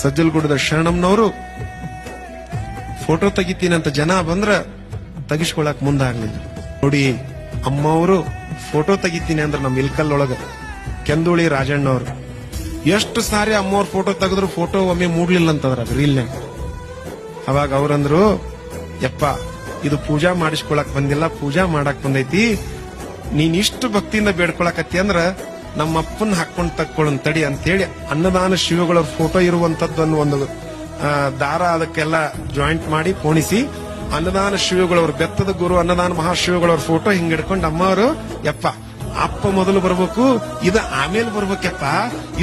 ಸಜ್ಜಲಗೂಡದ ಶರಣಮ್ಮನವರು photo ತೆಗಿತೀನಿ ಅಂತ ಜನ ಬಂದ್ರ ತೆಗಿಸ್ಕೊಳಕ್ ಮುಂದಾಗ್ಲಿಲ್ಲ. ನೋಡಿ, ಅಮ್ಮ ಅವರು ಫೋಟೋ ತೆಗಿತೀನಿ ಅಂದ್ರ ನಮ್ ಇಲ್ಕಲ್ ಒಳಗ ಕೆಂದೋಳಿ ರಾಜಣ್ಣವ್ರು ಎಷ್ಟು ಸಾರಿ ಅಮ್ಮವ್ರ ಫೋಟೋ ತೆಗೆದ್ರು ಫೋಟೋ ಒಮ್ಮೆ ಮೂಡ್ಲಿಲ್ಲ ಅಂತಂದ್ರ ರೀಲ್ನ್ಯಾಗ. ಅವಾಗ ಅವ್ರಂದ್ರು, ಯಪ್ಪ ಇದು ಪೂಜಾ ಮಾಡಿಸ್ಕೊಳಕ್ ಬಂದಿಲ್ಲ, ಪೂಜಾ ಮಾಡಕ್ ಬಂದೈತಿ. ನೀನ್ ಇಷ್ಟು ಭಕ್ತಿಯಿಂದ ಬೇಡ್ಕೊಳಕತ್ತಿ ಅಂದ್ರ ನಮ್ಮ ಅಪ್ಪನ್ ಹಾಕೊಂಡ್ ತಕ್ಕೊಳ್ಳೋನ್ ತಡಿ ಅಂತೇಳಿ ಅನ್ನದಾನ ಶಿವಗಳ ಫೋಟೋ ಇರುವಂತದ್ದನ್ನು ಒಂದು ದಾರ ಅದಕ್ಕೆಲ್ಲ ಜಾಯಿಂಟ್ ಮಾಡಿ ಪೋಣಿಸಿ ಅನ್ನದಾನ ಶಿವಗಳವ್ರ ಬೆತ್ತದ ಗುರು ಅನ್ನದಾನ ಮಹಾಶಿವಗಳವ್ರ ಫೋಟೋ ಹಿಂಗ್ ಹಿಡ್ಕೊಂಡು ಅಮ್ಮ ಅವರು, ಯಪ್ಪ ಅಪ್ಪ ಮೊದಲು ಬರ್ಬೇಕು, ಇದು ಆಮೇಲೆ ಬರ್ಬೇಕಪ್ಪ,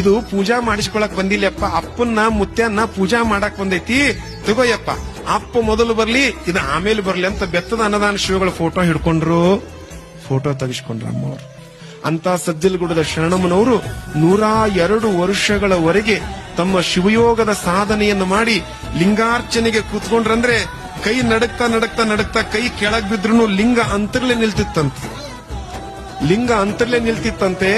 ಇದು ಪೂಜಾ ಮಾಡಿಸ್ಕೊಳಕ್ ಬಂದಿಲ್ಲಪ್ಪ, ಅಪ್ಪನ್ನ ಮುತ್ಯನ್ನ ಪೂಜಾ ಮಾಡಕ್ ಬಂದೈತಿ, ತಗೋಯಪ್ಪ ಅಪ್ಪ ಮೊದಲು ಬರ್ಲಿ, ಇದು ಆಮೇಲೆ ಬರ್ಲಿ ಅಂತ ಬೆತ್ತದ ಅನ್ನದಾನ ಶಿವಗಳ ಫೋಟೋ ಹಿಡ್ಕೊಂಡ್ರು, ಫೋಟೋ ತೆಗಿಸ್ಕೊಂಡ್ರು ಅಮ್ಮವ್ರು. ಅಂತ ಸಜ್ಜಲಗೂಡದ ಶರಣಮ್ಮನವರು 102 ವರ್ಷಗಳವರೆಗೆ ತಮ್ಮ ಶಿವಯೋಗದ ಸಾಧನೆಯನ್ನು ಮಾಡಿ ಲಿಂಗಾರ್ಚನೆಗೆ ಕೂತ್ಕೊಂಡ್ರಂದ್ರೆ ಕೈ ನಡಕ್ತಾ ನಡಕ್ತಾ ನಡಕ್ತಾ ಕೈ ಕೆಳಗ್ ಬಿದ್ರು ಲಿಂಗ ಅಂತರ್ಲೆ ನಿಲ್ತಿತ್ತಂತೆ. ಲಿಂಗ ಅಂತರ್ಲೆ ನಿಲ್ತಿತ್ತಂತೆ.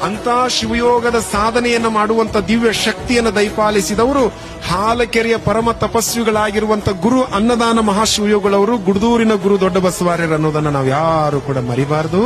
ಅಂತ ಶಿವಯೋಗದ ಸಾಧನೆಯನ್ನ ಮಾಡುವಂತ ದಿವ್ಯ ಶಕ್ತಿಯನ್ನು ದಯಪಾಲಿಸಿದವರು ಹಾಲಕೆರೆಯ ಪರಮ ತಪಸ್ವಿಗಳಾಗಿರುವಂತ ಗುರು ಅನ್ನದಾನ ಮಹಾಶಿವಯೋಗಳವರು, ಗುಡ್ದೂರಿನ ಗುರು ದೊಡ್ಡ ಬಸವಾರ್ಯರು ಅನ್ನೋದನ್ನ ನಾವು ಯಾರು ಕೂಡ ಮರಿಬಾರದು.